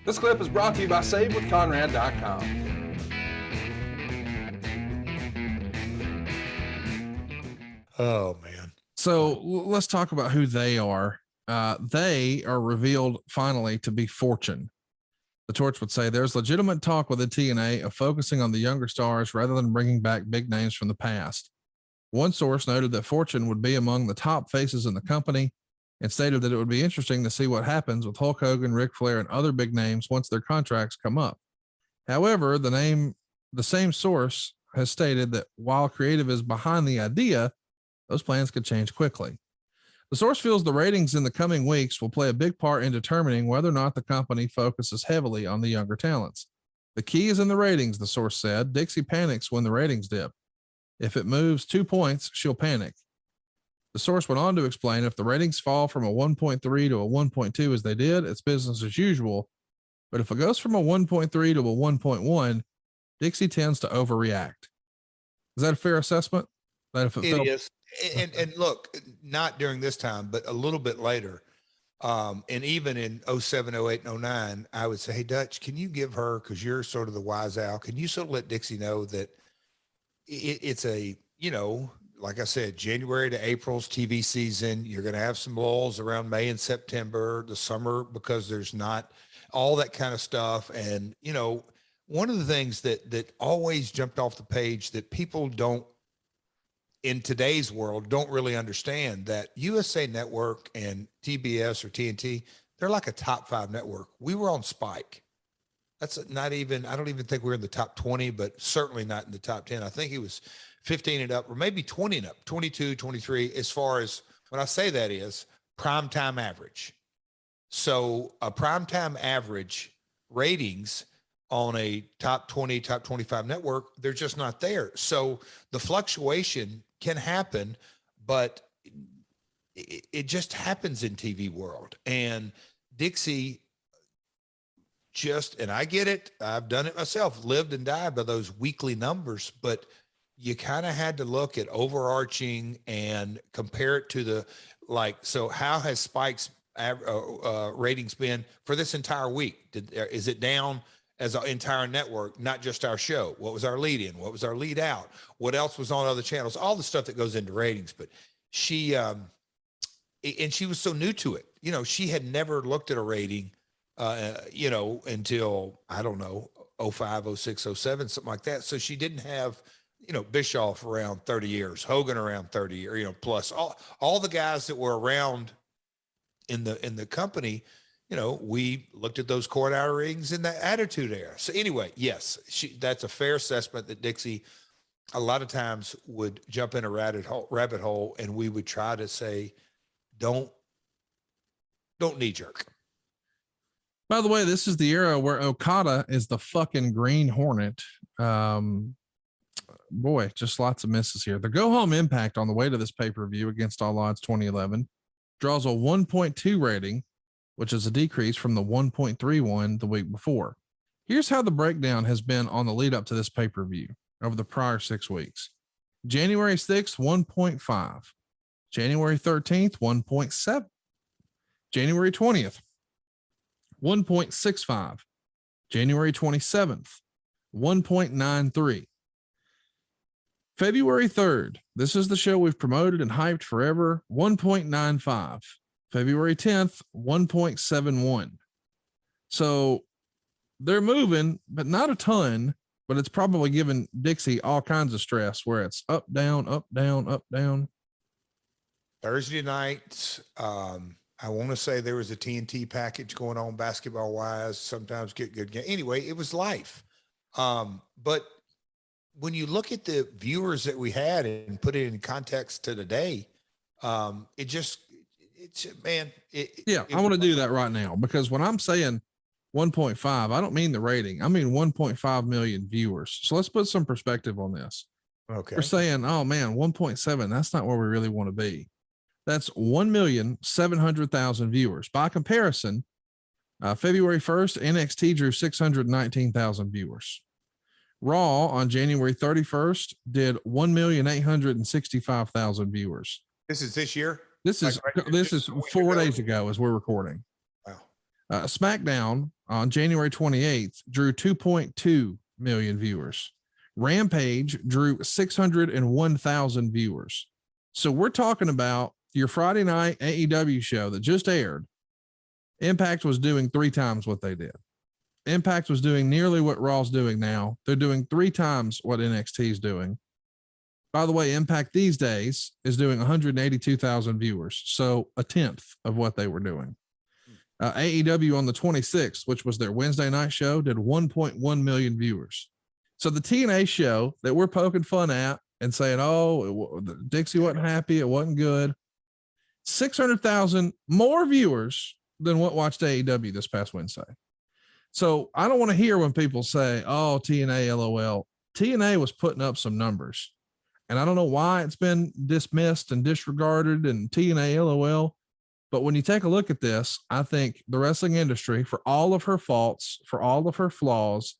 This clip is brought to you by SaveWithConrad.com. Oh, man. So let's talk about who they are. They are revealed finally to be Fortune. The Torch would say there's legitimate talk with the TNA of focusing on the younger stars rather than bringing back big names from the past. One source noted that Fortune would be among the top faces in the company and stated that it would be interesting to see what happens with Hulk Hogan, Ric Flair, and other big names once their contracts come up. However, the same source has stated that while creative is behind the idea, those plans could change quickly. The source feels the ratings in the coming weeks will play a big part in determining whether or not the company focuses heavily on the younger talents. The key is in the ratings, the source said. Dixie panics when the ratings dip. If it moves 2 points, she'll panic. The source went on to explain if the ratings fall from a 1.3 to a 1.2 as they did, it's business as usual. But if it goes from a 1.3 to a 1.1, Dixie tends to overreact. Is that a fair assessment? That if it is. And look, not during this time, but a little bit later. And even in 07, 08, and 09, I would say, hey, Dutch, can you give her, because you're sort of the wise owl, can you sort of let Dixie know that it's a, you know, like I said, January to April's TV season. You're going to have some lulls around May and September, the summer, because there's not all that kind of stuff. And, you know, one of the things that always jumped off the page that people don't, in today's world, don't really understand, that USA Network and TBS or TNT, they're like a top 5 network. We were on Spike. That's not even, I don't even think we're in the top 20, but certainly not in the top 10. I think it was 15 and up, or maybe 20 and up, 22, 23, as far as, when I say that is primetime average. So a primetime average ratings on a top 20, top 25 network, they're just not there. So the fluctuation can happen, but it just happens in TV world. And Dixie just, and I get it, I've done it myself, lived and died by those weekly numbers, but you kind of had to look at overarching and compare it to the, like, so how has Spike's ratings been for this entire week? Is it down as an entire network, not just our show? What was our lead in? What was our lead out? What else was on other channels? All the stuff that goes into ratings. But she, and she was so new to it. You know, she had never looked at a rating, you know, until, I don't know, 05, 06, 07, something like that. So she didn't have, you know, Bischoff around 30 years, Hogan around 30 years, you know, plus all the guys that were around in the company. You know, we looked at those court hour ratings in the Attitude Era. So anyway, yes, that's a fair assessment that Dixie a lot of times would jump in a rabbit hole, and we would try to say, don't knee jerk. By the way, this is the era where Okada is the fucking Green Hornet. Boy, just lots of misses here. The go home Impact on the way to this pay-per-view Against All Odds 2011 draws a 1.2 rating, which is a decrease from the 1.31 the week before. Here's how the breakdown has been on the lead up to this pay-per-view over the prior 6 weeks. January 6th, 1.5. January 13th, 1.7. January 20th, 1.65. January 27th, 1.93. February 3rd, this is the show we've promoted and hyped forever, 1.95. February 10th, 1.71. So they're moving, but not a ton, but it's probably giving Dixie all kinds of stress where it's up, down, up, down, up, down. Thursday night, I want to say there was a TNT package going on basketball wise, sometimes get good game. Anyway, it was life. But when you look at the viewers that we had and put it in context to today, I want to do that right now, because when I'm saying 1.5, I don't mean the rating. I mean 1.5 million viewers. So let's put some perspective on this. Okay. We're saying, oh man, 1.7, that's not where we really want to be. That's 1,700,000 viewers. By comparison, February 1st, NXT drew 619,000 viewers. Raw on January 31st did 1,865,000 viewers. This is this year? This is 4 days ago as we're recording. Wow. SmackDown on January 28th drew 2.2 million viewers. Rampage drew 601,000 viewers. So we're talking about your Friday night AEW show that just aired. Impact was doing 3 times what they did. Impact was doing nearly what Raw's doing now. They're doing 3 times what NXT is doing. By the way, Impact these days is doing 182,000 viewers. So a tenth of what they were doing. AEW on the 26th, which was their Wednesday night show, did 1.1 million viewers. So the TNA show that we're poking fun at and saying, oh, Dixie wasn't happy, it wasn't good. 600,000 more viewers than what watched AEW this past Wednesday. So I don't want to hear when people say, oh, TNA, LOL. TNA was putting up some numbers. And I don't know why it's been dismissed and disregarded and TNA, LOL. But when you take a look at this, I think the wrestling industry, for all of her faults, for all of her flaws,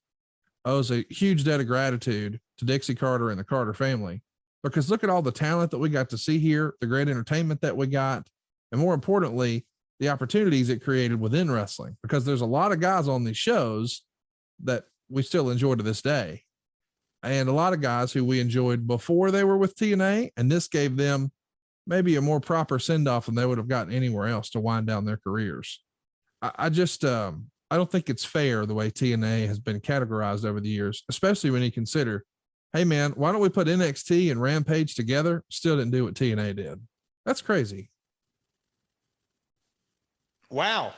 owes a huge debt of gratitude to Dixie Carter and the Carter family. Because look at all the talent that we got to see here, the great entertainment that we got, and more importantly, the opportunities it created within wrestling. Because there's a lot of guys on these shows that we still enjoy to this day. And a lot of guys who we enjoyed before they were with TNA, and this gave them maybe a more proper send-off than they would have gotten anywhere else to wind down their careers. I don't think it's fair the way TNA has been categorized over the years, especially when you consider, hey man, why don't we put NXT and Rampage together? Still didn't do what TNA did. That's crazy. Wow.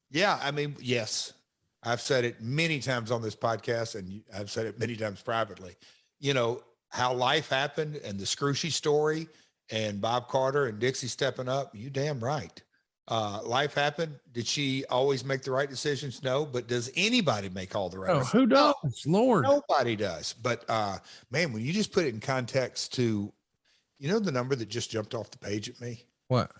Yeah. I mean, yes, I've said it many times on this podcast, and I've said it many times privately, you know, how life happened and the Scrooge story and Bob Carter and Dixie stepping up. You damn right. Life happened. Did she always make the right decisions? No, but does anybody make all the right decisions? Who does? No, Lord. Nobody does. But man, when you just put it in context to, you know, the number that just jumped off the page at me? What?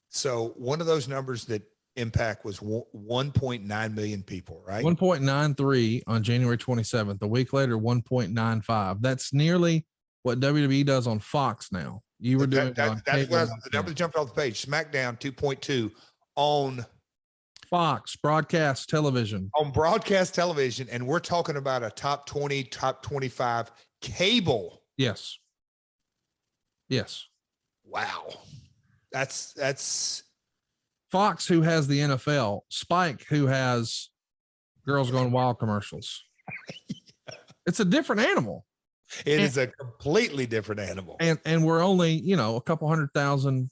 So one of those numbers that Impact was 1.9 million people, right? 1.93 on January 27th. A week later, 1.95. That's nearly what WWE does on Fox now. You were doing that's the number that jumped off the page. SmackDown 2.2 on Fox broadcast television. On broadcast television, and we're talking about a top 20, top 25 cable. Yes. Yes. Wow. That's Fox, who has the NFL, Spike, who has Girls Gone Wild commercials. It's a different animal. It is a completely different animal. And we're only, you know, a couple 100,000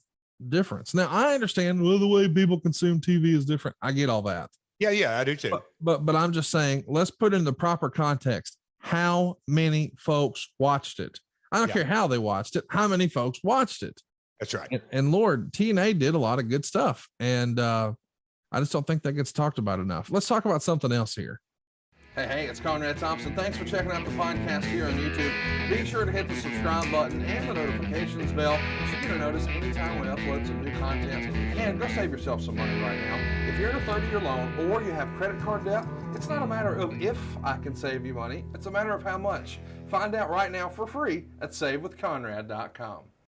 difference. Now I understand, well, the way people consume TV is different. I get all that. Yeah, I do too. But I'm just saying, let's put in the proper context. How many folks watched it? I don't care how they watched it. How many folks watched it? That's right. And Lord, TNA did a lot of good stuff. And I just don't think that gets talked about enough. Let's talk about something else here. Hey, it's Conrad Thompson. Thanks for checking out the podcast here on YouTube. Be sure to hit the subscribe button and the notifications bell so you get a notice anytime we upload some new content. And go save yourself some money right now. If you're in a 30-year loan or you have credit card debt, it's not a matter of if I can save you money. It's a matter of how much. Find out right now for free at SaveWithConrad.com.